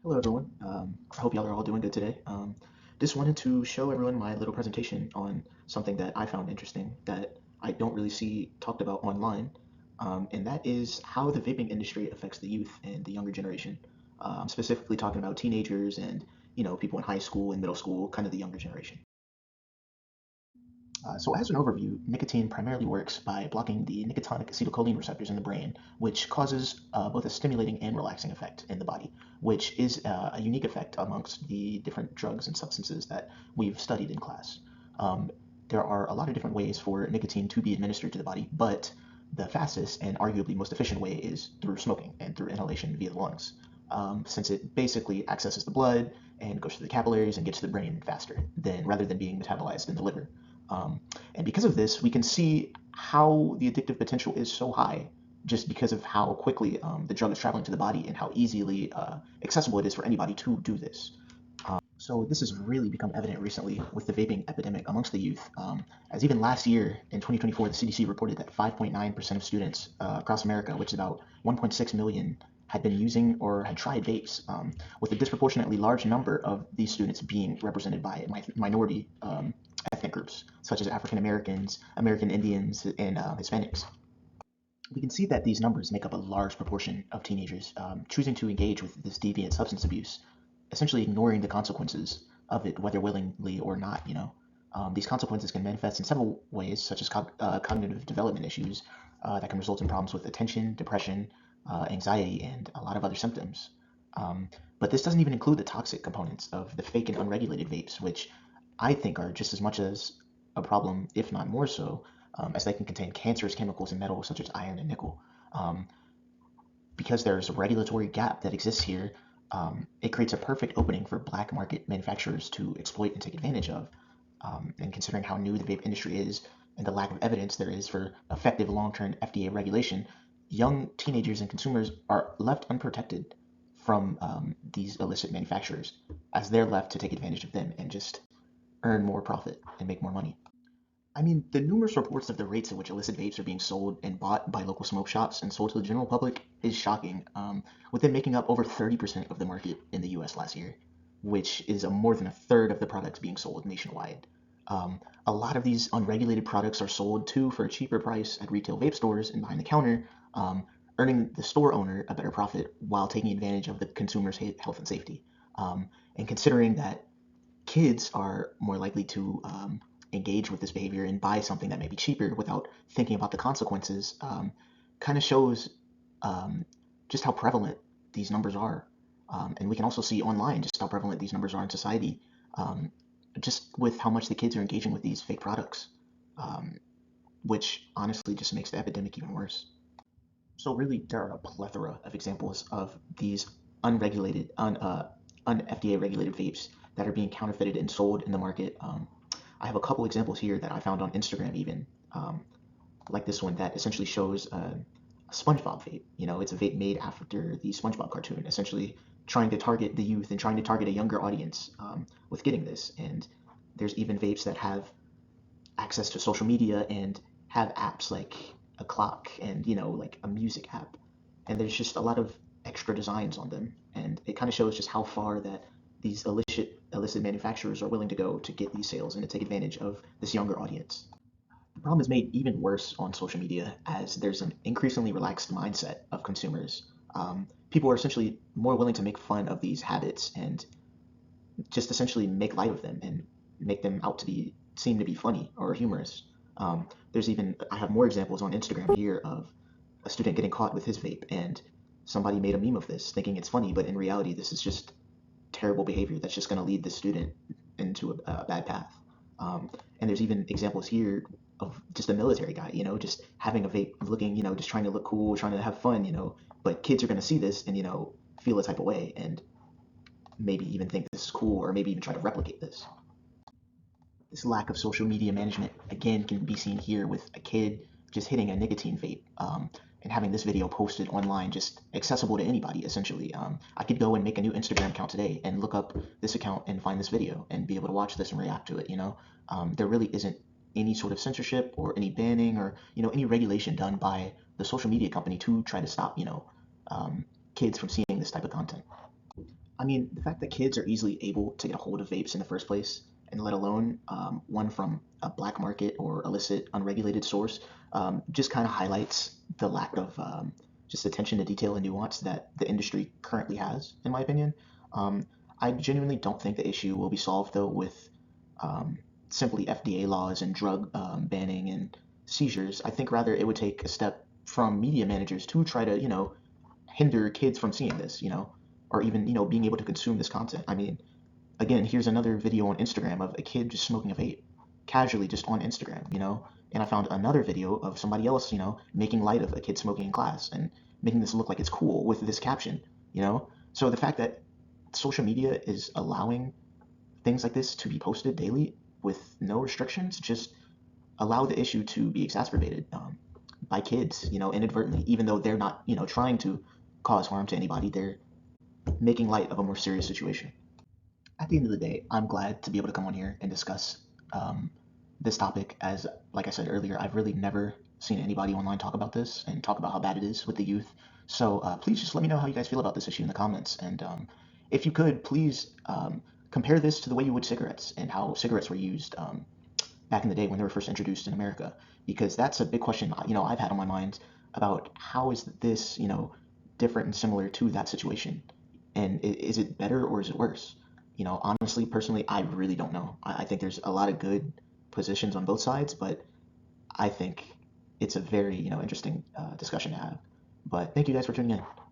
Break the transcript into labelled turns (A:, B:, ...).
A: Hello, everyone. I hope y'all are all doing good today. Just wanted to show everyone my little presentation on something that I found interesting that I don't really see talked about online, and that is how the vaping industry affects the youth and the younger generation. I'm specifically talking about teenagers and people in high school and middle school, kind of the younger generation. So as an overview, nicotine primarily works by blocking the nicotinic acetylcholine receptors in the brain, which causes both a stimulating and relaxing effect in the body, which is a unique effect amongst the different drugs and substances that we've studied in class. Um, there are a lot of different ways for nicotine to be administered to the body, but the fastest and arguably most efficient way is through smoking and through inhalation via the lungs, since it basically accesses the blood and goes through the capillaries and gets to the brain faster than rather than being metabolized in the liver. Um, and because of this, we can see how the addictive potential is so high just because of how quickly the drug is traveling to the body and how easily accessible it is for anybody to do this. So this has really become evident recently with the vaping epidemic amongst the youth, as even last year in 2024, the CDC reported that 5.9% of students across America, which is about 1.6 million, had been using or had tried vapes, with a disproportionately large number of these students being represented by minority ethnic groups, such as African Americans, American Indians, and Hispanics. We can see that these numbers make up a large proportion of teenagers choosing to engage with this deviant substance abuse, essentially ignoring the consequences of it, whether willingly or not. These consequences can manifest in several ways, such as cognitive development issues that can result in problems with attention, depression, anxiety, and a lot of other symptoms. But this doesn't even include the toxic components of the fake and unregulated vapes, which I think are just as much as a problem, if not more so, as they can contain cancerous chemicals and metals such as iron and nickel. Um, because there's a regulatory gap that exists here, it creates a perfect opening for black market manufacturers to exploit and take advantage of. And considering how new the vape industry is and the lack of evidence there is for effective long-term FDA regulation, young teenagers and consumers are left unprotected from these illicit manufacturers, as they're left to take advantage of them and just earn more profit and make more money. I mean, the numerous reports of the rates at which illicit vapes are being sold and bought by local smoke shops and sold to the general public is shocking, with them making up over 30% of the market in the US last year, which is more than a third of the products being sold nationwide. A lot of these unregulated products are sold too for a cheaper price at retail vape stores and behind the counter, earning the store owner a better profit while taking advantage of the consumer's health and safety. And considering that kids are more likely to engage with this behavior and buy something that may be cheaper without thinking about the consequences, kind of shows just how prevalent these numbers are. And we can also see online just how prevalent these numbers are in society, um, just with how much the kids are engaging with these fake products, um, which honestly just makes the epidemic even worse. So really, there are a plethora of examples of these unregulated, un-FDA regulated vapes that are being counterfeited and sold in the market. I have a couple examples here that I found on Instagram even, um, like this one that essentially shows a SpongeBob vape. It's a vape made after the SpongeBob cartoon, essentially trying to target the youth and trying to target a younger audience with getting this. And there's even vapes that have access to social media and have apps like a clock and like a music app, and there's just a lot of extra designs on them, and it kind of shows just how far that these illicit manufacturers are willing to go to get these sales and to take advantage of this younger audience. The problem is made even worse on social media as there's an increasingly relaxed mindset of consumers. People are essentially more willing to make fun of these habits and just essentially make light of them and make them out to be seem to be funny or humorous. There's even I have more examples on Instagram here of a student getting caught with his vape, and somebody made a meme of this, thinking it's funny, but in reality, this is just terrible behavior that's just going to lead the student into a bad path. And there's even examples here of just a military guy, just having a vape, looking, just trying to look cool, trying to have fun, but kids are going to see this and feel a type of way and maybe even think this is cool or maybe even try to replicate this. This lack of social media management again can be seen here with a kid just hitting a nicotine vape, and having this video posted online, just accessible to anybody essentially. I could go and make a new Instagram account today and look up this account and find this video and be able to watch this and react to it. There really isn't any sort of censorship or any banning or any regulation done by the social media company to try to stop um, kids from seeing this type of content. I mean, the fact that kids are easily able to get a hold of vapes in the first place, and let alone one from a black market or illicit, unregulated source, just kind of highlights the lack of just attention to detail and nuance that the industry currently has, in my opinion. Um, I genuinely don't think the issue will be solved, though, with um, simply FDA laws and drug banning and seizures. I think rather it would take a step from media managers to try to, hinder kids from seeing this, or even, being able to consume this content. I mean, again, here's another video on Instagram of a kid just smoking a vape, casually just on Instagram, and I found another video of somebody else, making light of a kid smoking in class and making this look like it's cool with this caption, So the fact that social media is allowing things like this to be posted daily with no restrictions just allow the issue to be exacerbated by kids, inadvertently, even though they're not, trying to cause harm to anybody. They're making light of a more serious situation. At the end of the day, I'm glad to be able to come on here and discuss um, this topic. As, like I said earlier, I've really never seen anybody online talk about this and talk about how bad it is with the youth. So please just let me know how you guys feel about this issue in the comments. And if you could, please compare this to the way you would cigarettes and how cigarettes were used back in the day when they were first introduced in America, because that's a big question I've had on my mind about how is this different and similar to that situation, and is it better or is it worse? Honestly, personally, I really don't know. I think there's a lot of good positions on both sides, but I think it's a very interesting discussion to have. But thank you guys for tuning in.